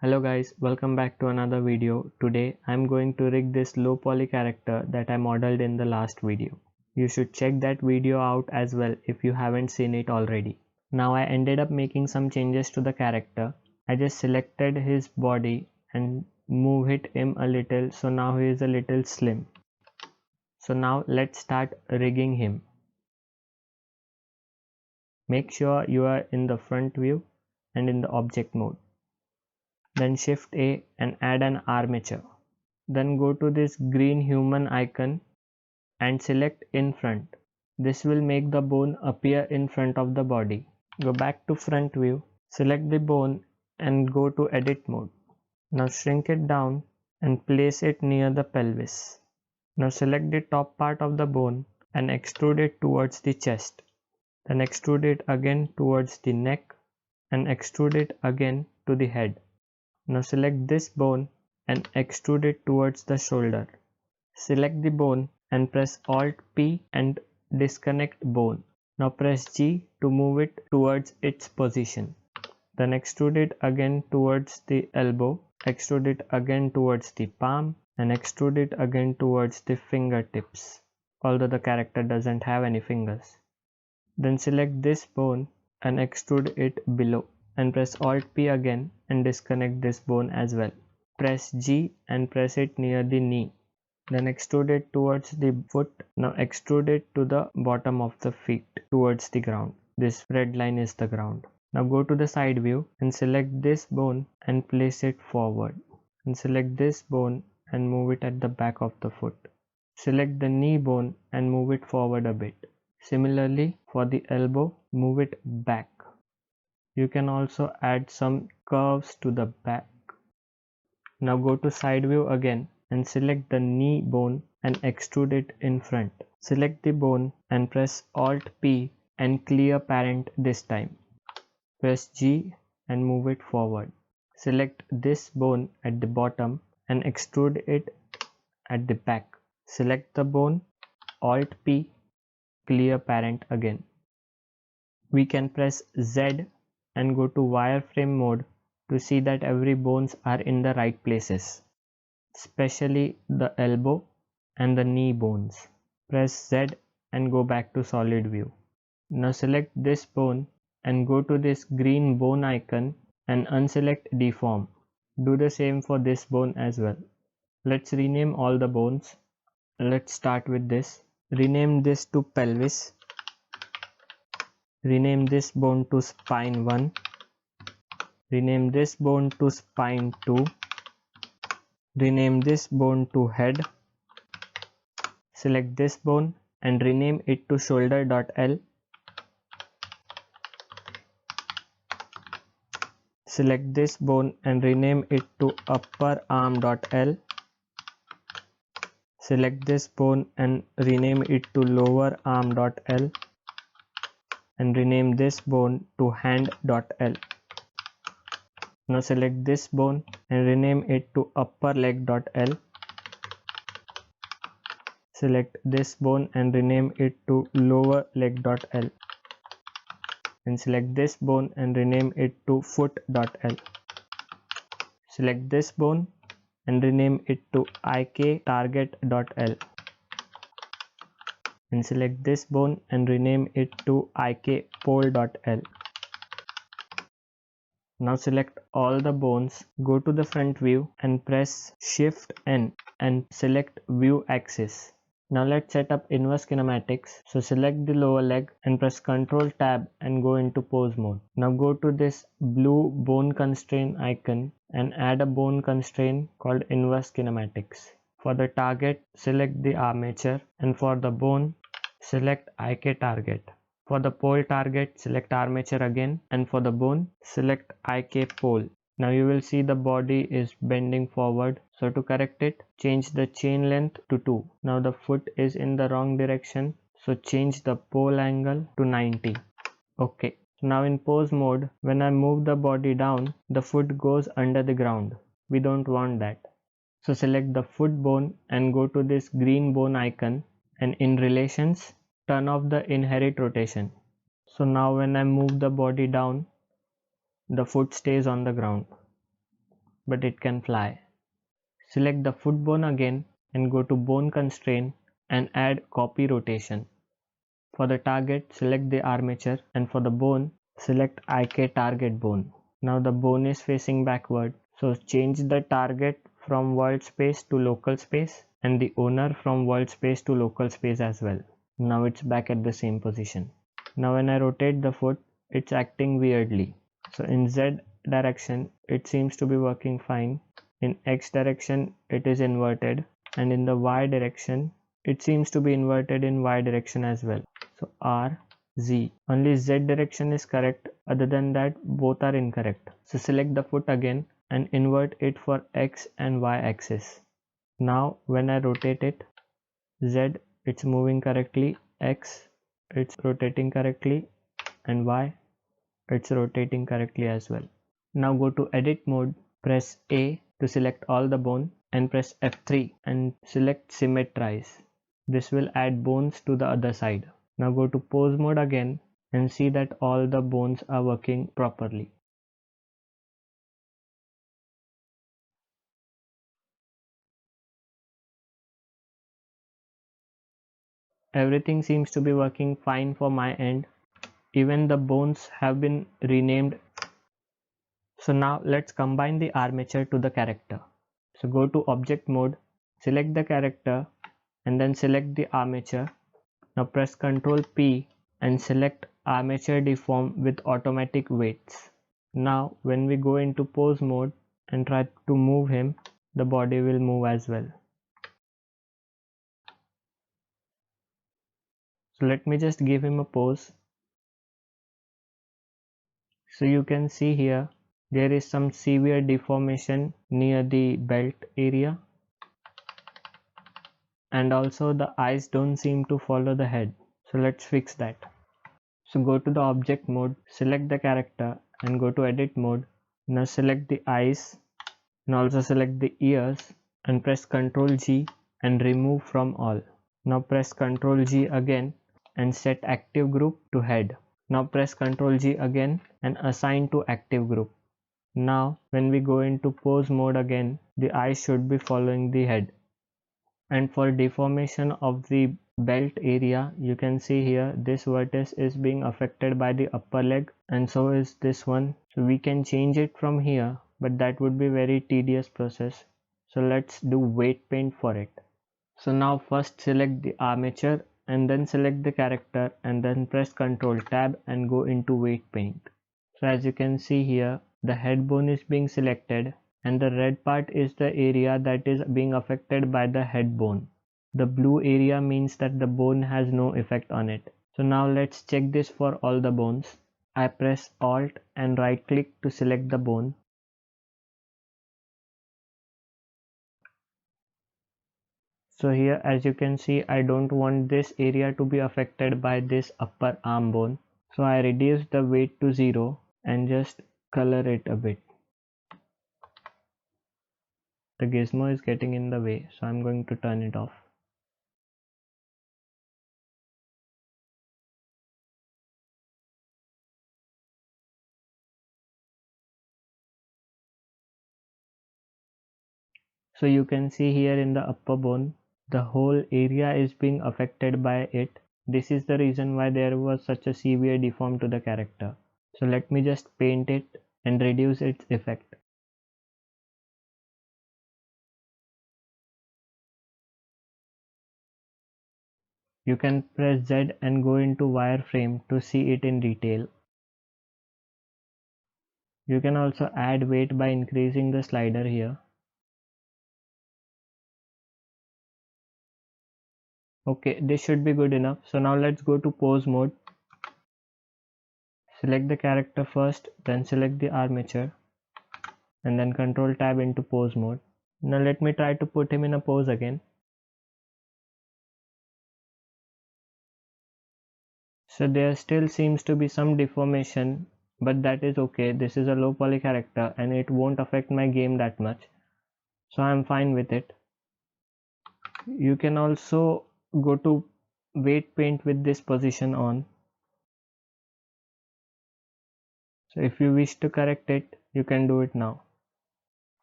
Hello guys, welcome back to another video. Today I'm going to rig this low poly character that I modeled in the last video. You should check that video out as well if you haven't seen it already. Now I ended up making some changes to the character. I just selected his body and moved him a little, so now he is a little slim. So now let's start rigging him. Make sure you are in the front view and in the object mode. Then Shift A and add an armature. Then go to this green human icon and select in front. This will make the bone appear in front of the body. Go back to front view, select the bone and go to edit mode. Now shrink it down and place it near the pelvis. Now select the top part of the bone and extrude it towards the chest. Then extrude it again towards the neck and extrude it again to the head. Now select this bone and extrude it towards the shoulder. Select the bone and press Alt P and disconnect bone. Now press G to move it towards its position. Then extrude it again towards the elbow, extrude it again towards the palm, and extrude it again towards the fingertips, although the character doesn't have any fingers. Then select this bone and extrude it below, and press Alt P again and disconnect this bone as well. Press G and press it near the knee. Then extrude it towards the foot. Now extrude it to the bottom of the feet towards the ground. This red line is the ground. Now go to the side view and select this bone and place it forward. And select this bone and move it at the back of the foot. Select the knee bone and move it forward a bit. Similarly, for the elbow, move it back. You can also add some curves to the back. Now go to side view again and select the knee bone and extrude it in front. Select the bone and press Alt P and clear parent this time. Press G and move it forward. Select this bone at the bottom and extrude it at the back. Select the bone, Alt P, clear parent again. We can press Z and go to wireframe mode to see that every bones are in the right places, especially the elbow and the knee bones. Press Z and go back to solid view. Now select this bone and go to this green bone icon and unselect deform. Do the same for this bone as well. Let's rename all the bones. Let's start with this. Rename this to pelvis. Rename this bone to spine 1. Rename this bone to spine 2. Rename this bone to head. Select this bone and rename it to shoulder.l. Select this bone and rename it to upper arm.l. Select this bone and rename it to lower arm.l. And rename this bone to hand.l. Now select this bone and rename it to upper leg.l. Select this bone and rename it to lower leg.l. And select this bone and rename it to foot.l. Select this bone and rename it to ik target.l. And select this bone and rename it to ik pole.l. Now select all the bones, go to the front view and press Shift N and select View Axis. Now let's set up inverse kinematics. So select the lower leg and press Ctrl Tab and go into pose mode. Now go to this blue bone constraint icon and add a bone constraint called inverse kinematics. For the target, select the armature, and for the bone, select IK target. For the pole target, select armature again, and for the bone, select IK pole. Now you will see the body is bending forward. So to correct it, change the chain length to 2. Now the foot is in the wrong direction. So change the pole angle to 90. Okay. Now in pose mode, when I move the body down, the foot goes under the ground. We don't want that. So select the foot bone and go to this green bone icon, and in relations, turn off the inherit rotation. So now when I move the body down, the foot stays on the ground. but it can fly. Select the foot bone again and go to bone constraint and add copy rotation. For the target, select the armature, and for the bone, select IK target bone. Now the bone is facing backward, so change the target from world space to local space and the owner from world space to local space as well. Now it's back at the same position. Now when I rotate the foot, it's acting weirdly. So in Z direction, it seems to be working fine. In X direction, it is inverted, and in the Y direction, it seems to be inverted in Y direction as well. So R, Z. Only Z direction is correct. Other than that, both are incorrect. So select the foot again and invert it for X and Y axis. Now when I rotate it, Z, it's moving correctly, X, it's rotating correctly, and Y, it's rotating correctly as well. Now go to edit mode, press A to select all the bone and press F3 and select symmetrize. This will add bones to the other side. Now go to pose mode again and see that all the bones are working properly. Everything seems to be working fine for my end. Even the bones have been renamed. So now let's combine the armature to the character. So go to object mode, select the character and then select the armature. Now press Ctrl P and select armature deform with automatic weights. Now when we go into pose mode and try to move him, the body will move as well. So let me just give him a pose. So you can see here there is some severe deformation near the belt area, and also the eyes don't seem to follow the head. So let's fix that. So go to the object mode, select the character and go to edit mode. Now select the eyes and also select the ears and press Ctrl G and remove from all. Now press Ctrl G again and set active group to head. Now press Ctrl G again and assign to active group. Now when we go into pose mode again, the eyes should be following the head. And for deformation of the belt area, you can see here this vertex is being affected by the upper leg and so is this one. So we can change it from here, but that would be very tedious process. So let's do weight paint for it. So now first select the armature and then select the character and then press Ctrl Tab and go into weight paint. So as you can see here, the head bone is being selected and the red part is the area that is being affected by the head bone. The blue area means that the bone has no effect on it. So now let's check this for all the bones. I press Alt and right click to select the bone. So here as you can see, I don't want this area to be affected by this upper arm bone. So I reduce the weight to 0 and just color it a bit. The gizmo is getting in the way, so I'm going to turn it off. So you can see here in the upper bone, the whole area is being affected by it. This is the reason why there was such a severe deform to the character. So let me just paint it and reduce its effect. You can press Z and go into wireframe to see it in detail. You can also add weight by increasing the slider here. Okay, this should be good enough. So now let's go to pose mode. Select the character first, then select the armature and then Control Tab into pose mode. Now let me try to put him in a pose again. So there still seems to be some deformation, but that is okay. This is a low poly character and it won't affect my game that much. So I'm fine with it. You can also go to weight paint with this position on. So if you wish to correct it, you can do it now.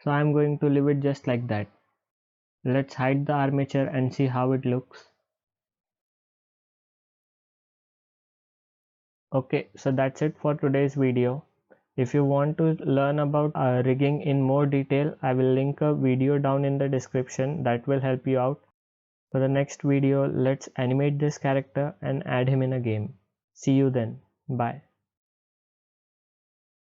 So I'm going to leave it just like that. Let's hide the armature and see how it looks. Okay, so that's it for today's video. If you want to learn about rigging in more detail, I will link a video down in the description that will help you out. For the next video, let's animate this character and add him in a game. See you then. Bye.